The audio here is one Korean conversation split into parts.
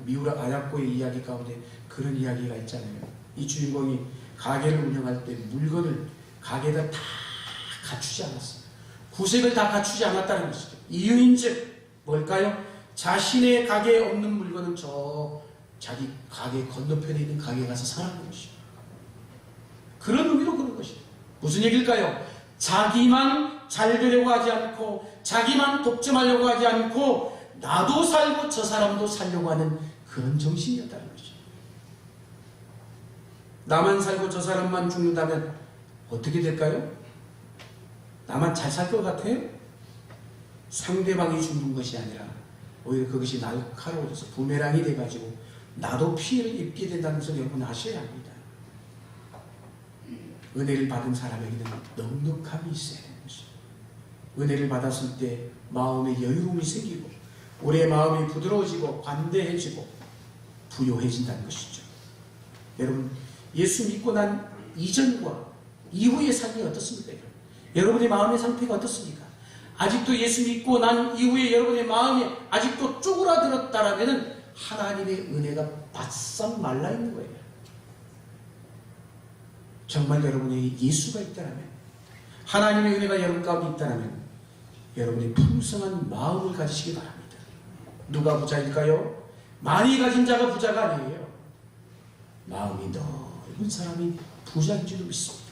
미우라 아야코의 이야기 가운데 그런 이야기가 있잖아요. 이 주인공이 가게를 운영할 때 물건을 가게에다 다 갖추지 않았어요. 구색을 다 갖추지 않았다는 것이죠. 이유인즉 뭘까요? 자신의 가게에 없는 물건은 저 자기 가게 건너편에 있는 가게에 가서 사라는 것이죠. 그런 의미로 그런 것이죠. 무슨 얘기일까요? 자기만 잘 되려고 하지 않고 자기만 독점하려고 하지 않고 나도 살고 저 사람도 살려고 하는 그런 정신이었다는 것이죠. 나만 살고 저 사람만 죽는다면 어떻게 될까요? 나만 잘 살 것 같아요? 상대방이 죽는 것이 아니라 오히려 그것이 날카로워져서 부메랑이 돼가지고 나도 피해를 입게 된다는 것을 여러분 아셔야 합니다. 은혜를 받은 사람에게는 넉넉함이 있어야 되는 것이죠. 은혜를 받았을 때 마음에 여유로움이 생기고 우리의 마음이 부드러워지고 관대해지고 부요해진다는 것이죠. 여러분, 예수 믿고 난 이전과 이후의 삶이 어떻습니까? 여러분의 마음의 상태가 어떻습니까? 아직도 예수 믿고 난 이후에 여러분의 마음이 아직도 쪼그라들었다라면 하나님의 은혜가 바싹 말라있는 거예요. 정말 여러분에게 예수가 있다면, 하나님의 은혜가 여러분 가운데 있다면 여러분이 풍성한 마음을 가지시기 바랍니다. 누가 부자일까요? 많이 가진 자가 부자가 아니에요. 마음이 넓은 사람이 부자인 줄로 믿습니다.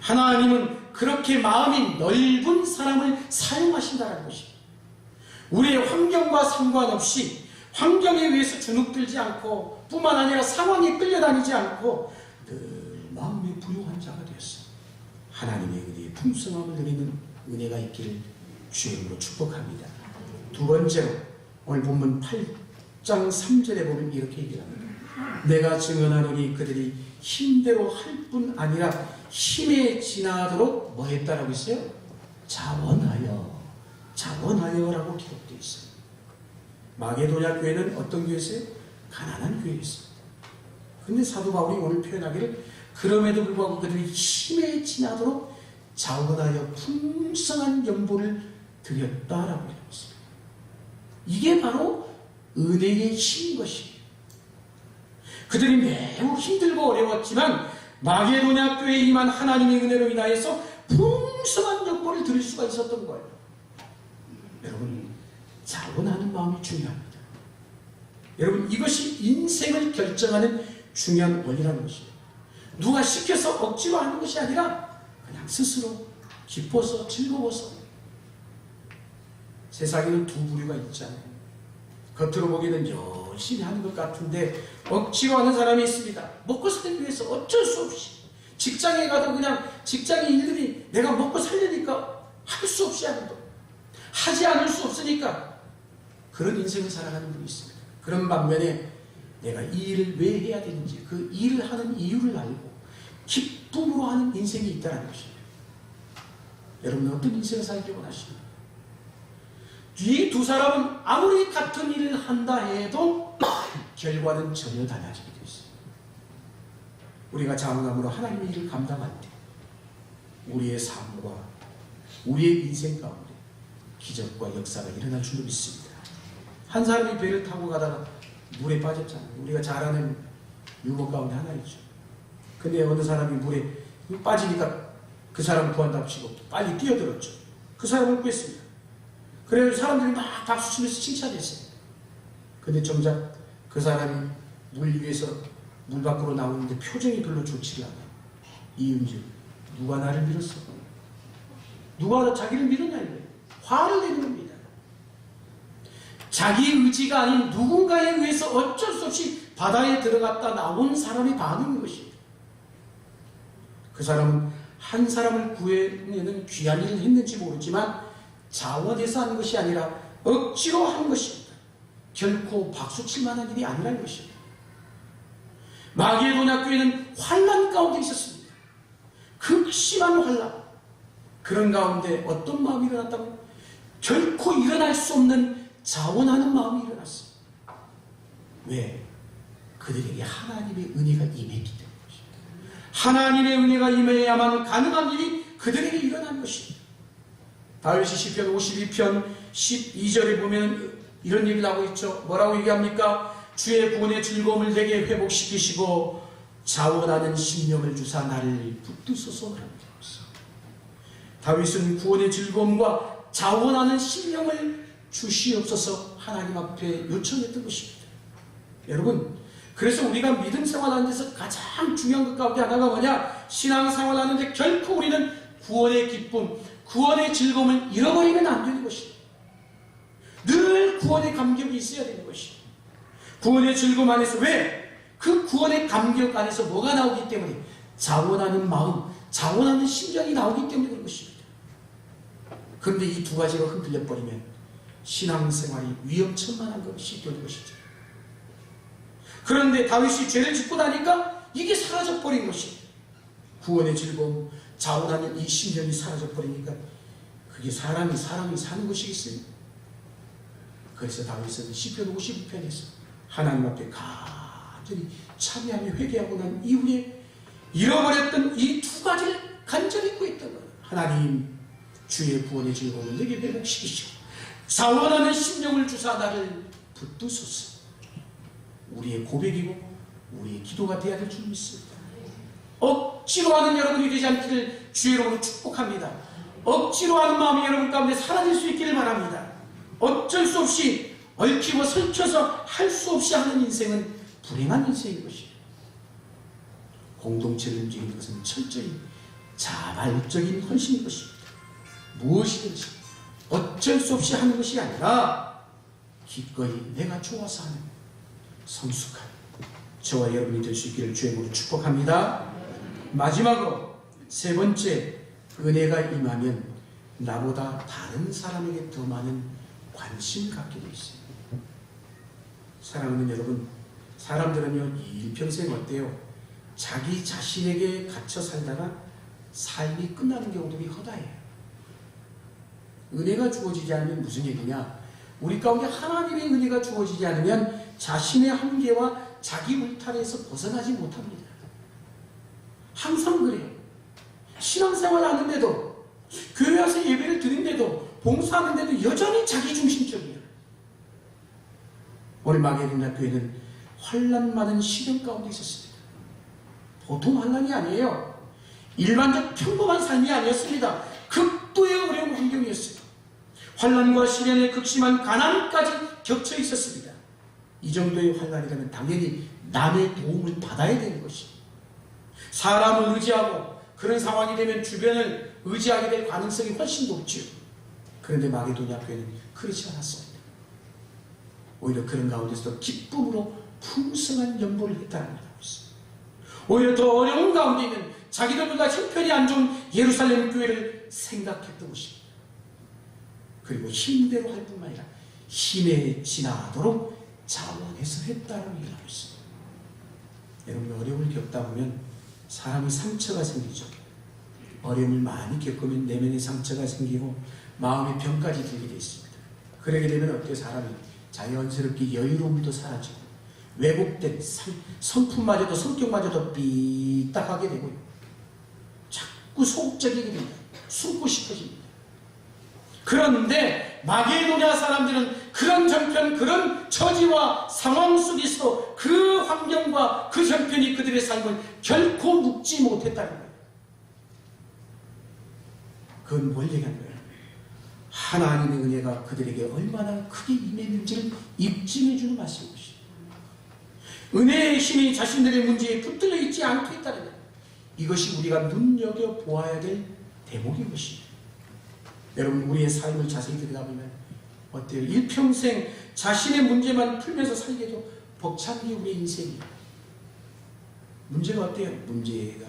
하나님은 그렇게 마음이 넓은 사람을 사용하신다는 것입니다. 우리의 환경과 상관없이 환경에 의해서 주눅들지 않고 뿐만 아니라 상황에 끌려다니지 않고 늘 마음이 부유한 자가 되었어. 하나님의 은혜의 풍성함을 누리는 은혜가 있기를 주의 이름으로 축복합니다. 두 번째로 오늘 본문 8장 3절에 보면 이렇게 얘기합니다. 내가 증언하노니 그들이 힘대로 할 뿐 아니라 힘에 지나도록 뭐 했다라고 했어요? 자원하여라고 기록되어 있어요. 마게도냐 교회는 어떤 교회였어요? 가난한 교회였어요. 근데 사도 바울이 오늘 표현하기를 그럼에도 불구하고 그들이 힘에 지나도록 자원하여 풍성한 연보를 드렸다라고 했습니다. 이게 바로 은혜의 힘인 것이에요. 그들이 매우 힘들고 어려웠지만 마게도냐 교회에 임한 하나님의 은혜로 인하여서 풍성한 연보를 드릴 수가 있었던 거예요. 여러분, 자원하는 마음이 중요합니다. 여러분, 이것이 인생을 결정하는 중요한 원리라는 것이에요. 누가 시켜서 억지로 하는 것이 아니라 그냥 스스로 기뻐서 즐거워서. 세상에는 두 부류가 있잖아요. 겉으로 보기에는 열심히 하는 것 같은데 억지로 하는 사람이 있습니다. 먹고 살기 위해서 어쩔 수 없이 직장에 가도 그냥 직장의 일들이 내가 먹고 살려니까 할 수 없이 하는 것, 하지 않을 수 없으니까 그런 인생을 살아가는 분이 있습니다. 그런 반면에 내가 이 일을 왜 해야 되는지 그 일을 하는 이유를 알고 기쁨으로 하는 인생이 있다는 것입니다. 여러분은 어떤 인생을 살기 원하십니까? 이 두 사람은 아무리 같은 일을 한다 해도 결과는 전혀 달라지게 되어 있어요. 우리가 자원함으로 하나님의 일을 감당할 때 우리의 삶과 우리의 인생 가운데 기적과 역사가 일어날 줄로 믿습니다. 한 사람이 배를 타고 가다가 물에 빠졌잖아요. 우리가 잘 아는 유머 가운데 하나이죠. 근데 어느 사람이 물에 빠지니까 그 사람을 구한답시고 빨리 뛰어들었죠. 그 사람을 구했습니다. 그래서 사람들이 막 박수치면서 칭찬했어요. 근데 정작 그 사람이 물 위에서 물 밖으로 나오는데 표정이 별로 좋지 않아요. 이유는 누가 나를 밀었어? 누가 자기를 밀었냐 이거예요. 화를 내는 겁니다. 자기 의지가 아닌 누군가에 의해서 어쩔 수 없이 바다에 들어갔다 나온 사람의 반응인 것이에요. 그 사람은 한 사람을 구해내는 귀한 일을 했는지 모르지만 자원해서 한 것이 아니라 억지로 한 것입니다. 결코 박수칠 만한 일이 아니라는 것입니다. 마게도냐 교회는 환난 가운데 있었습니다. 극심한 환난. 그런 가운데 어떤 마음이 일어났다고? 결코 일어날 수 없는 자원하는 마음이 일어났어요. 왜? 그들에게 하나님의 은혜가 임했기 때문입니다. 하나님의 은혜가 임해야만 가능한 일이 그들에게 일어난 것입니다. 다윗이 시편 52편 12절에 보면 이런 얘기를 하고 있죠. 뭐라고 얘기합니까? 주의 구원의 즐거움을 내게 회복시키시고 자원하는 심령을 주사 나를 붙드소서 합니다. 다윗은 구원의 즐거움과 자원하는 심령을 주시옵소서 하나님 앞에 요청했던 것입니다. 여러분, 그래서 우리가 믿음 생활하는 데서 가장 중요한 것 가운데 하나가 뭐냐? 신앙 생활하는데 결코 우리는 구원의 기쁨, 구원의 즐거움을 잃어버리면 안 되는 것입니다. 늘 구원의 감격이 있어야 되는 것입니다. 구원의 즐거움 안에서 왜? 그 구원의 감격 안에서 뭐가 나오기 때문에 자원하는 마음, 자원하는 심정이 나오기 때문에 그런 것입니다. 그런데 이 두 가지가 흔들려 버리면 신앙생활이 위험천만한 것이 되는 것이죠. 그런데 다윗이 죄를 짓고 나니까 이게 사라져 버린 것이, 구원의 즐거움, 자원하는 이 심정이 사라져 버리니까 그게 사람이 사는 것이겠어요? 그래서 다윗은 시편 52편에서 하나님 앞에 간절히 참여하며 회개하고 난 이후에 잃어버렸던 이 두 가지를 간절히 구했던 거예요. 하나님, 주의 구원의 즐거움을 내게 회복시키시고 자원하는 심령을 주사 나를 붙드소서. 우리의 고백이고 우리의 기도가 되어야 될 줄 믿습니다. 억지로 하는 여러분이 되지 않기를 주의 이름으로 축복합니다. 억지로 하는 마음이 여러분 가운데 사라질 수 있기를 바랍니다. 어쩔 수 없이 얽히고 설켜서 할 수 없이 하는 인생은 불행한 인생인 것이에요. 공동체를 움직이는 것은 철저히 자발적인 헌신인 것입니다. 무엇이든지 어쩔 수 없이 하는 것이 아니라 기꺼이 내가 좋아서 하는 성숙한 저와 여러분이 될 수 있기를 주의 이름으로 축복합니다. 마지막으로 세 번째, 은혜가 임하면 나보다 다른 사람에게 더 많은 관심을 갖게 돼 있어요. 사랑하는 여러분, 사람들은요 일평생 어때요? 자기 자신에게 갇혀 살다가 삶이 끝나는 경우들이 허다해요. 은혜가 주어지지 않으면 무슨 얘기냐? 우리 가운데 하나님의 은혜가 주어지지 않으면 자신의 한계와 자기 울타리에서 벗어나지 못합니다. 항상 그래요. 신앙생활 하는데도, 교회 와서 예배를 드린데도, 봉사하는데도 여전히 자기중심적이에요. 오늘 마게도냐교회는 환난 많은 시련 가운데 있었습니다. 보통 환난이 아니에요. 일반적 평범한 삶이 아니었습니다. 극도의 어려운 환경이었어요. 환난과 시련의 극심한 가난까지 겹쳐 있었습니다. 이 정도의 환난이라면 당연히 남의 도움을 받아야 되는 것입니다. 사람을 의지하고 그런 상황이 되면 주변을 의지하게 될 가능성이 훨씬 높죠. 그런데 마게도냐 교회는 그렇지 않았습니다. 오히려 그런 가운데서 기쁨으로 풍성한 연보를 했다는 걸 알고 있습니다. 오히려 더 어려운 가운데 있는 자기들보다 형편이 안 좋은 예루살렘 교회를 생각했던 것입니다. 그리고 힘대로 할 뿐만 아니라 힘에 지나도록 자원해서 했다는 얘기를 하고 있습니다. 여러분, 어려움을 겪다 보면 사람이 상처가 생기죠. 어려움을 많이 겪으면 내면의 상처가 생기고 마음의 병까지 들게 되어 있습니다. 그러게 되면 어때요? 사람이 자연스럽게 여유로움도 사라지고 왜곡된 성품마저도 성격마저도 삐딱하게 되고요. 자꾸 소극적이게 됩니다. 숨고 싶어집니다. 그런데 마게도냐 사람들은 그런 정편, 그런 처지와 상황 속에서 그 환경과 그 형편이 그들의 삶을 결코 묶지 못했다는 거예요. 그건 뭘 얘기하는 거예요? 하나님의 은혜가 그들에게 얼마나 크게 임했는지를 입증해 주는 말씀인 것입니다. 은혜의 힘이 자신들의 문제에 붙들려 있지 않게 했다는 거예요. 이것이 우리가 눈여겨보아야 될 대목인 것입니다. 여러분, 우리의 삶을 자세히 들여다보면 어때요? 일평생 자신의 문제만 풀면서 살기도 벅찬 게 우리의 인생이에요. 문제가 어때요? 문제가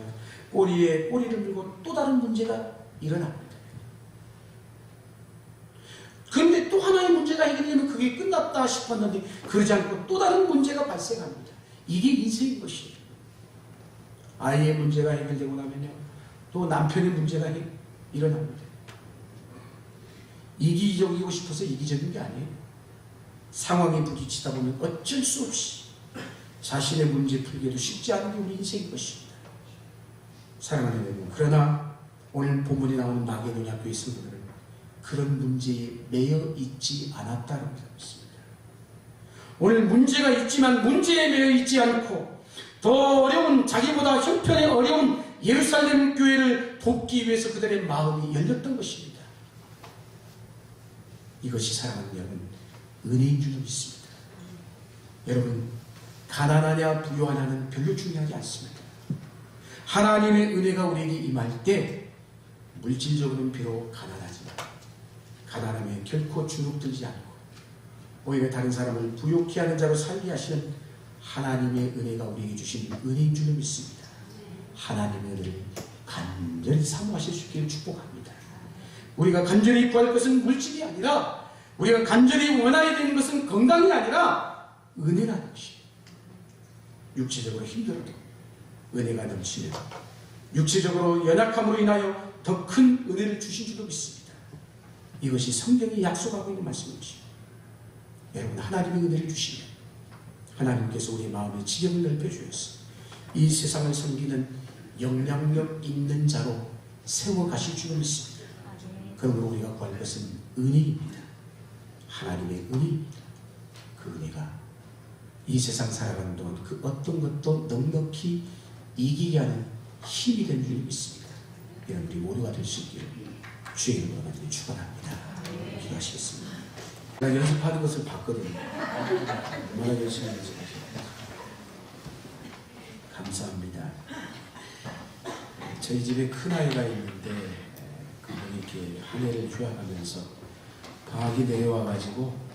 꼬리에 꼬리를 물고 또 다른 문제가 일어납니다. 그런데 또 하나의 문제가 해결되면 그게 끝났다 싶었는데 그러지 않고 또 다른 문제가 발생합니다. 이게 인생인 것이에요. 아이의 문제가 해결되고 나면요, 또 남편의 문제가 일어납니다. 이기적이고 싶어서 이기적인 게 아니에요. 상황에 부딪히다 보면 어쩔 수 없이 자신의 문제 풀기에도 쉽지 않은 게 우리 인생인 것입니다. 사랑하는 여러분, 그러나 오늘 본문에 나오는 마게도냐 교회 성도들은 그런 문제에 매여 있지 않았다는 것입니다. 오늘 문제가 있지만 문제에 매여 있지 않고 더 어려운, 자기보다 형편의 어려운 예루살렘 교회를 돕기 위해서 그들의 마음이 열렸던 것입니다. 이것이 사랑하는 여러분, 은혜인 줄 믿습니다. 여러분, 가난하냐 부유하냐는 별로 중요하지 않습니다. 하나님의 은혜가 우리에게 임할 때 물질적으로는 비록 가난하지만 가난하면 결코 주눅들지 않고 오히려 다른 사람을 부욕케 하는 자로 살게 하시는 하나님의 은혜가 우리에게 주신 은혜인 줄 믿습니다. 하나님의 은혜를 간절히 사모하실 수 있기를 축복합니다. 우리가 간절히 구할 것은 물질이 아니라, 우리가 간절히 원하게 되는 것은 건강이 아니라 은혜라는 것입니다. 육체적으로 힘들어도 은혜가 넘치는, 육체적으로 연약함으로 인하여 더 큰 은혜를 주신 줄로 믿습니다. 이것이 성경이 약속하고 있는 말씀이죠. 여러분, 하나님의 은혜를 주시면 하나님께서 우리 마음의 지경을 넓혀주셔서 이 세상을 섬기는 영향력 있는 자로 세워가실 줄로 믿습니다. 그러므로 우리가 구할 것은 은혜입니다. 하나님의 은혜입니다. 그 은혜가 이 세상 살아가는 동안 그 어떤 것도 넉넉히 이기게 하는 힘이 된 줄 믿습니다. 이런 우리 모두가 될 수 있기를 주의 이름으로 간절히 축원합니다. 기도하시겠습니다. 내가 연습하는 것을 봤거든요. 얼마나 열심히 연습하셨어요. 감사합니다. 저희 집에 큰아이가 있는데 그분이 이렇게 한 해를 휴학하면서 방학이 내려와가지고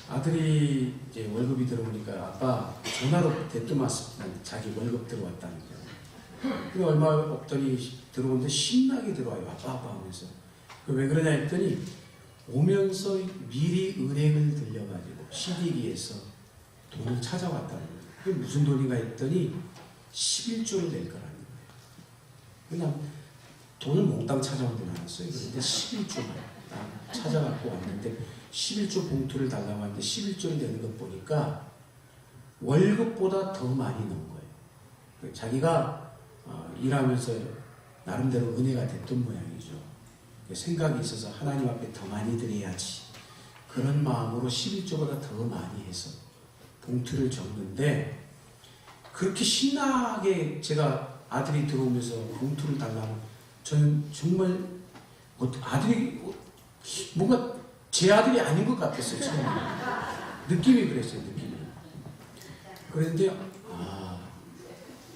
아들이 이제 월급이 들어오니까 아빠 전화로 대뜸왔습니다. 자기 월급 들어왔다는 거예요. 근데 얼마 없더니 들어오는데 신나게 들어와요. 아빠 하면서. 왜 그러냐 했더니 오면서 미리 은행을 들려가지고 CD기에서 돈을 찾아왔다는 거예요. 그게 무슨 돈인가 했더니 11조를 낼 거라는 거예요. 그냥 돈을 몽땅 찾아온 줄 알았어요. 그런데 11조만 찾아갖고 왔는데 11조 봉투를 달라고 하는데 11조를 내는 것 보니까 월급보다 더 많이 넣은 거예요. 자기가 일하면서 나름대로 은혜가 됐던 모양이죠. 생각이 있어서 하나님 앞에 더 많이 드려야지. 그런 마음으로 11조보다 더 많이 해서 봉투를 적는데 그렇게 신나게 제가 아들이 들어오면서 봉투를 달라고 저는 정말 아들이 뭔가 제 아들이 아닌 것 같았어요. 처음에. 느낌이 그랬어요. 느낌이. 그런데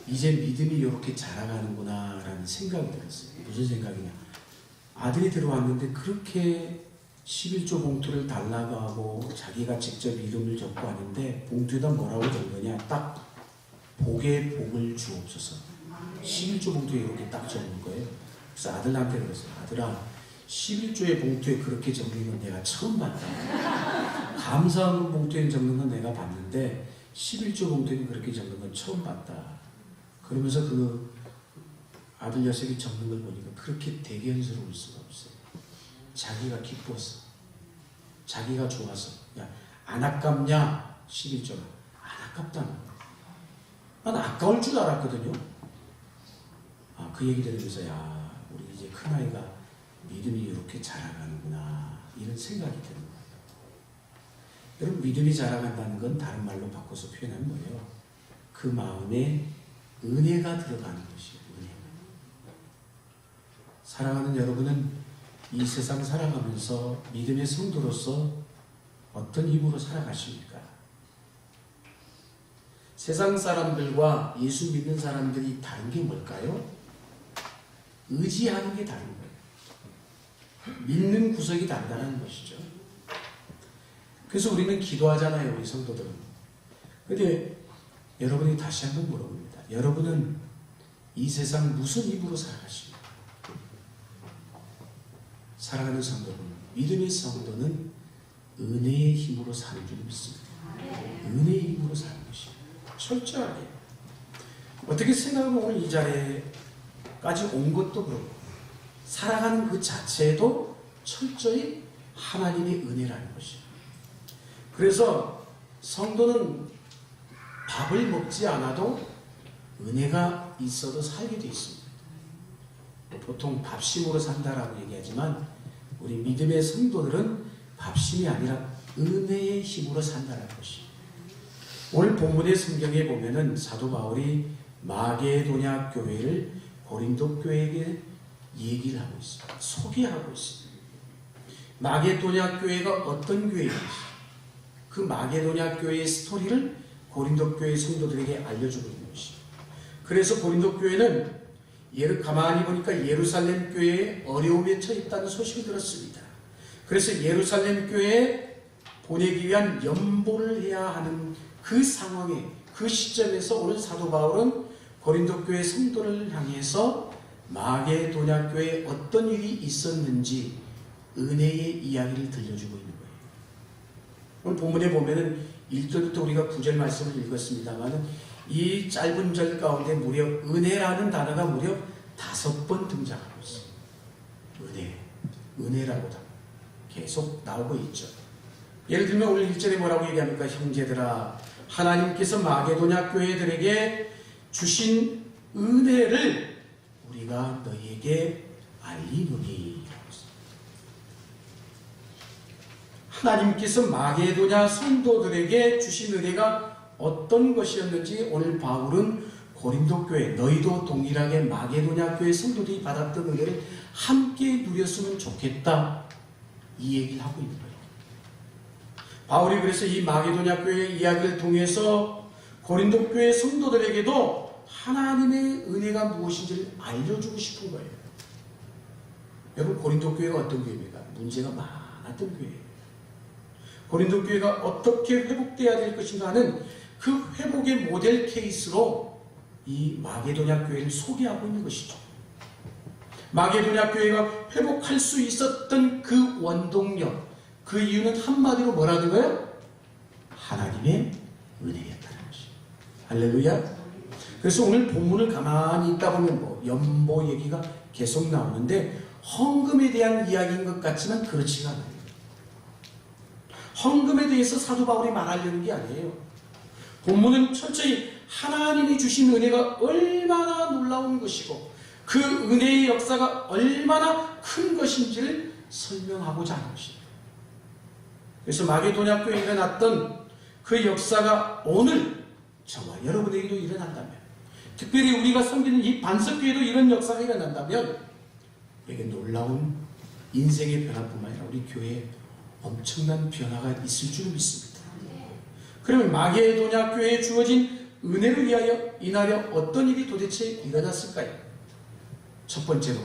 이제 믿음이 이렇게 자라가는구나 라는 생각이 들었어요. 무슨 생각이냐. 아들이 들어왔는데 그렇게 11조 봉투를 달라고 하고 자기가 직접 이름을 적고 하는데 봉투에다 뭐라고 적은 거냐. 딱 복에 복을 주옵소서. 11조 봉투에 이렇게 딱 적은 거예요. 그래서 아들한테 그랬어요. 아들아, 11조의 봉투에 그렇게 적는 건 내가 처음 봤다. 감사한 봉투에 적는 건 내가 봤는데 11조 봉투에 그렇게 적는 건 처음 봤다. 그러면서 그 아들 녀석이 적는 걸 보니까 그렇게 대견스러울 수가 없어요. 자기가 기뻐서, 자기가 좋아서. 야, 안 아깝냐? 11조가. 안 아깝다는 거예요. 난 아까울 줄 알았거든요. 그 얘기 들으면서 야, 우리 이제 큰아이가 믿음이 이렇게 자라가는구나 이런 생각이 드는 거예요. 여러분, 믿음이 자라간다는 건 다른 말로 바꿔서 표현하면 뭐예요? 그 마음에 은혜가 들어가는 것이에요. 은혜. 사랑하는 여러분은 이 세상 살아가면서 믿음의 성도로서 어떤 힘으로 살아가십니까? 세상 사람들과 예수 믿는 사람들이 다른 게 뭘까요? 의지하는 게 다른 거예요. 믿는 구석이 다르다는 것이죠. 그래서 우리는 기도하잖아요, 우리 성도들은. 그런데 여러분이 다시 한번 물어봅니다. 여러분은 이 세상 무슨 힘으로 살아가십니까? 사랑하는 성도분, 믿음의 성도는 은혜의 힘으로 사는 줄 믿습니다. 은혜의 힘으로 사는 것입니다. 철저하게. 어떻게 생각하면 오늘 이 자리에까지 온 것도 그렇고 살아가는 그 자체도 철저히 하나님의 은혜라는 것입니다. 그래서 성도는 밥을 먹지 않아도 은혜가 있어도 살게 되어 있습니다. 보통 밥심으로 산다라고 얘기하지만 우리 믿음의 성도들은 밥심이 아니라 은혜의 힘으로 산다는 것입니다. 오늘 본문의 성경에 보면은 사도 바울이 마게도냐 교회를 고린도 교회에게 얘기를 하고 있습니다. 소개하고 있습니다. 마게도냐 교회가 어떤 교회인지, 그 마게도냐 교회의 스토리를 고린도 교회 성도들에게 알려주고 있는 것입니다. 그래서 고린도 교회는 가만히 보니까 예루살렘 교회에 어려움에 처했다는 소식을 들었습니다. 그래서 예루살렘 교회에 보내기 위한 연보를 해야 하는 그 상황에, 그 시점에서 오늘 사도 바울은 고린도 교회 성도를 향해서 마게도냐 교회에 어떤 일이 있었는지 은혜의 이야기를 들려주고 있는 거예요. 오늘 본문에 보면은 1절부터 우리가 9절 말씀을 읽었습니다만 이 짧은 절 가운데 무려 은혜라는 단어가 무려 5번 등장하고 있어요. 은혜라고 계속 나오고 있죠. 예를 들면 오늘 1절에 뭐라고 얘기합니까? 형제들아, 하나님께서 마게도냐 교회들에게 주신 은혜를 우리가 너희에게 알리노니. 하나님께서 마게도냐 성도들에게 주신 은혜가 어떤 것이었는지 오늘 바울은 고린도 교회, 너희도 동일하게 마게도냐 교회 성도들이 받았던 은혜를 함께 누렸으면 좋겠다, 이 얘기를 하고 있는 거예요. 바울이 그래서 이 마게도냐 교회의 이야기를 통해서 고린도 교회 성도들에게도 하나님의 은혜가 무엇인지를 알려주고 싶은 거예요. 여러분, 고린도 교회가 어떤 교회입니까? 문제가 많았던 교회예요. 고린도 교회가 어떻게 회복되어야 될 것인가 하는 그 회복의 모델 케이스로 이 마게도냐 교회를 소개하고 있는 것이죠. 마게도냐 교회가 회복할 수 있었던 그 원동력, 그 이유는 한마디로 뭐라는 거예요? 하나님의 은혜였다는 것이죠. 할렐루야. 그래서 오늘 본문을 가만히 있다 보면 연보 얘기가 계속 나오는데 헌금에 대한 이야기인 것 같지만 그렇지가 않아요. 헌금에 대해서 사도 바울이 말하려는 게 아니에요. 본문은 철저히 하나님이 주신 은혜가 얼마나 놀라운 것이고 그 은혜의 역사가 얼마나 큰 것인지를 설명하고자 하는 것입니다. 그래서 마게도냐 교회에 일어났던 그 역사가 오늘 저와 여러분에게도 일어난다면, 특별히 우리가 섬기는 이 반석교회도 이런 역사가 일어난다면 이게 놀라운 인생의 변화뿐만 아니라 우리 교회에 엄청난 변화가 있을 줄 믿습니다. 그러면 마게도냐 교회에 주어진 은혜를 위하여 이날에 어떤 일이 도대체 일어났을까요? 첫 번째로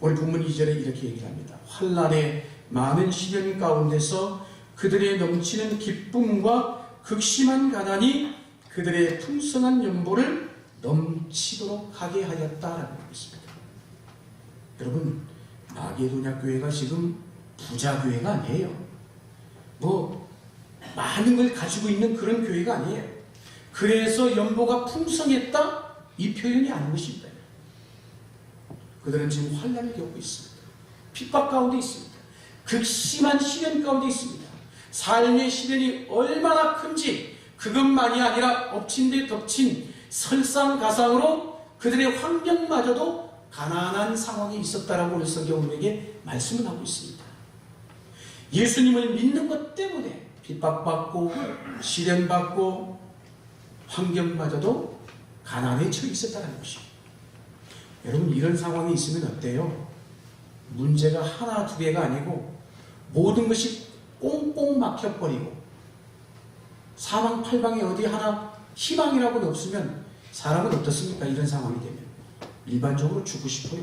오늘 본문 2절에 이렇게 얘기를 합니다. 환난의 많은 시련 가운데서 그들의 넘치는 기쁨과 극심한 가난이 그들의 풍성한 연보를 넘치도록 하게 하였다라고 했습니다. 여러분, 마게도냐 교회가 지금 부자 교회가 아니에요. 많은 걸 가지고 있는 그런 교회가 아니에요. 그래서 연보가 풍성했다, 이 표현이 아닌 것입니다. 그들은 지금 환난을 겪고 있습니다. 핍박 가운데 있습니다. 극심한 시련 가운데 있습니다. 삶의 시련이 얼마나 큰지 그것만이 아니라 엎친 데 덮친 설상가상으로 그들의 환경마저도 가난한 상황이 있었다라고 오늘 성경 우리에게 말씀을 하고 있습니다. 예수님을 믿는 것 때문에 핍박받고 시련받고 환경마저도 가난에 처해 있었다는 것입니다. 여러분, 이런 상황이 있으면 어때요? 문제가 하나 두 개가 아니고 모든 것이 꽁꽁 막혀버리고 사방팔방에 어디 하나 희망이라고는 없으면 사람은 어떻습니까? 이런 상황이 되면 일반적으로 죽고 싶어요.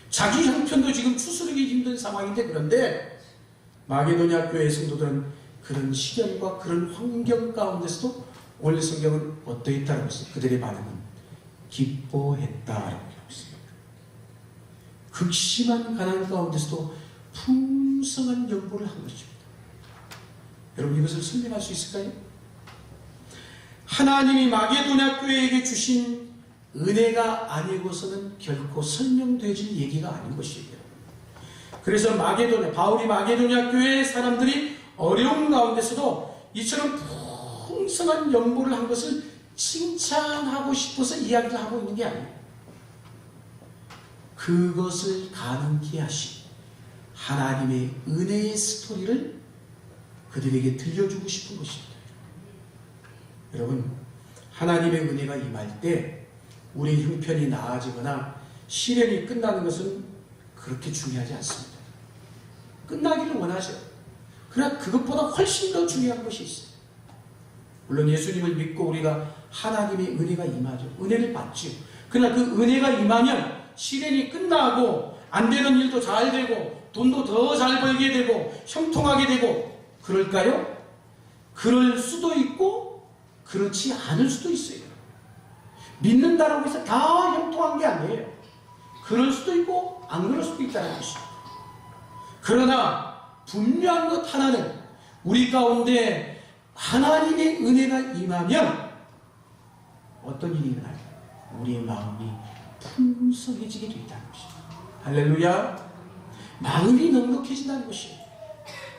자기 형편도 지금 추스르기 힘든 상황인데, 그런데 마게도냐 교회 성도들은 그런 시련과 그런 환경 가운데서도 오늘 성경은 어떠했다고 했어요? 그들의 반응은 기뻐했다라고 하고 있습니다. 극심한 가난 가운데서도 풍성한 연보를 한 것입니다. 여러분, 이것을 설명할 수 있을까요? 하나님이 마게도냐 교회에게 주신 은혜가 아니고서는 결코 설명되질 얘기가 아닌 것이에요. 그래서 바울이 마게도냐 교회의 사람들이 어려운 가운데서도 이처럼 풍성한 연보를 한 것을 칭찬하고 싶어서 이야기를 하고 있는 게 아니에요. 그것을 가능케 하신 하나님의 은혜의 스토리를 그들에게 들려주고 싶은 것입니다. 여러분, 하나님의 은혜가 임할 때 우리 형편이 나아지거나 시련이 끝나는 것은 그렇게 중요하지 않습니다. 끝나기를 원하죠. 그러나 그것보다 훨씬 더 중요한 것이 있어요. 물론 예수님을 믿고 우리가 하나님의 은혜가 임하죠. 은혜를 받죠. 그러나 그 은혜가 임하면 시련이 끝나고 안 되는 일도 잘 되고 돈도 더 잘 벌게 되고 형통하게 되고 그럴까요? 그럴 수도 있고 그렇지 않을 수도 있어요. 믿는다라고 해서 다 형통한 게 아니에요. 그럴 수도 있고 안 그럴 수도 있다는 것입니다. 그러나 분명한 것 하나는 우리 가운데 하나님의 은혜가 임하면 어떤 일이 일어나요? 우리의 마음이 풍성해지게 된다는 것입니다. 할렐루야. 마음이 넉넉해진다는 것입니다.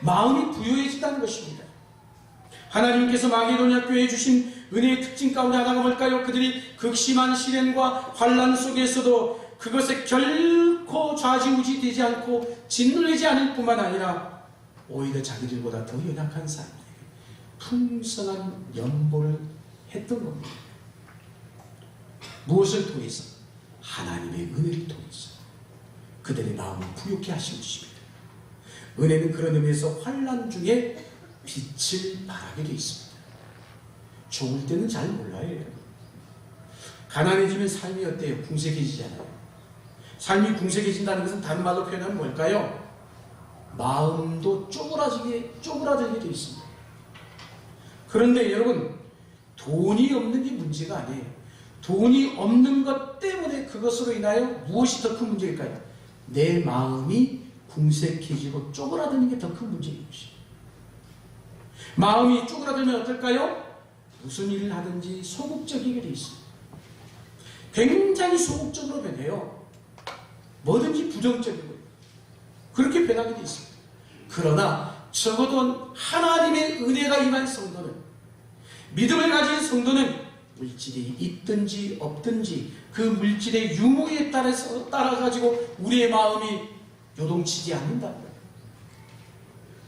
마음이 부유해진다는 것입니다. 하나님께서 마게도냐 교회에 주신 은혜의 특징 가운데 하나가 뭘까요? 그들이 극심한 시련과 환난 속에서도 그것에 결코 좌지우지 되지 않고 짓눌리지 않을 뿐만 아니라 오히려 자기들보다 더 연약한 사람들에게 풍성한 연보를 했던 겁니다. 무엇을 통해서? 하나님의 은혜를 통해서 그들의 마음을 부욕해 하신 것입니다. 은혜는 그런 의미에서 환난 중에 빛을 발하게 되어 있습니다. 좋을 때는 잘 몰라요, 여러분. 가난해지면 삶이 어때요? 궁색해지잖아요. 삶이 궁색해진다는 것은 다른 말로 표현하면 뭘까요? 마음도 쪼그라들게 되어 있습니다. 그런데 여러분, 돈이 없는 게 문제가 아니에요. 돈이 없는 것 때문에 그것으로 인하여 무엇이 더 큰 문제일까요? 내 마음이 궁색해지고 쪼그라드는 게 더 큰 문제인 것입니다. 마음이 쪼그라들면 어떨까요? 무슨 일을 하든지 소극적이게 되어 있습니다. 굉장히 소극적으로 변해요. 뭐든지 부정적이고 그렇게 변하게 되어 있습니다. 그러나 적어도 하나님의 은혜가 임한 성도는, 믿음을 가진 성도는 물질이 있든지 없든지 그 물질의 유무에 따라가지고 우리의 마음이 요동치지 않는다는 거예요.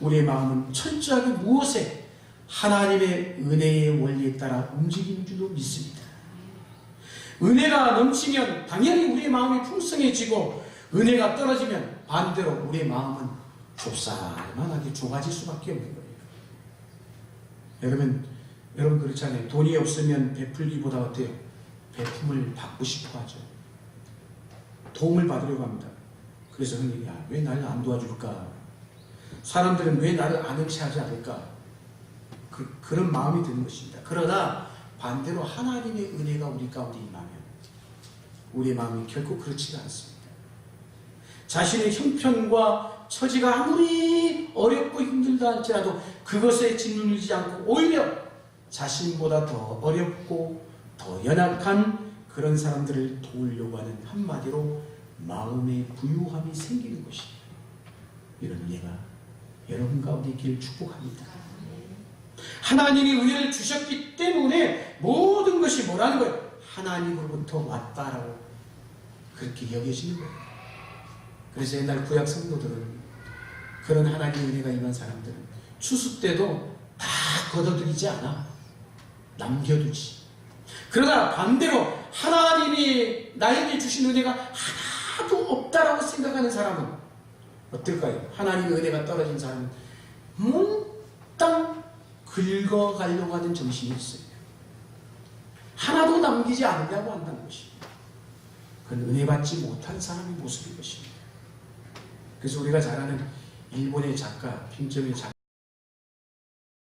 우리의 마음은 철저하게 무엇에? 하나님의 은혜의 원리에 따라 움직이는 줄로 믿습니다. 은혜가 넘치면 당연히 우리의 마음이 풍성해지고, 은혜가 떨어지면 반대로 우리의 마음은 좁쌀만하게 좁아질 수밖에 없는 거예요. 여러분 그렇잖아요. 돈이 없으면 베풀기보다 어때요? 베품을 받고 싶어 하죠. 도움을 받으려고 합니다. 그래서 흔히 왜 나를 안 도와줄까? 사람들은 왜 나를 아늑해하지 않을까? 그런 마음이 드는 것입니다. 그러나 반대로 하나님의 은혜가 우리 가운데 임하면 우리의 마음이 결코 그렇지가 않습니다. 자신의 형편과 처지가 아무리 어렵고 힘들다 할지라도 그것에 짓눌리지 않고 오히려 자신보다 더 어렵고 더 연약한 그런 사람들을 도우려고 하는, 한마디로 마음의 부유함이 생기는 것입니다. 이런 은혜가 여러분 가운데 있기를 축복합니다. 하나님이 은혜를 주셨기 때문에 모든 것이 뭐라는 거예요? 하나님으로부터 왔다라고 그렇게 여겨지는 거예요. 그래서 옛날 구약 성도들은, 그런 하나님의 은혜가 임한 사람들은 추수 때도 다 걷어들이지 않아. 남겨두지. 그러나 반대로 하나님이 나에게 주신 은혜가 하나도 없다라고 생각하는 사람은 어떨까요? 하나님의 은혜가 떨어진 사람은 몽땅 긁어가려고 하는 정신이 있어요. 하나도 남기지 않으려고 한다는 것입니다. 그건 은혜 받지 못한 사람의 모습인 것입니다. 그래서 우리가 잘 아는 일본의 작가, 핑점의 작가,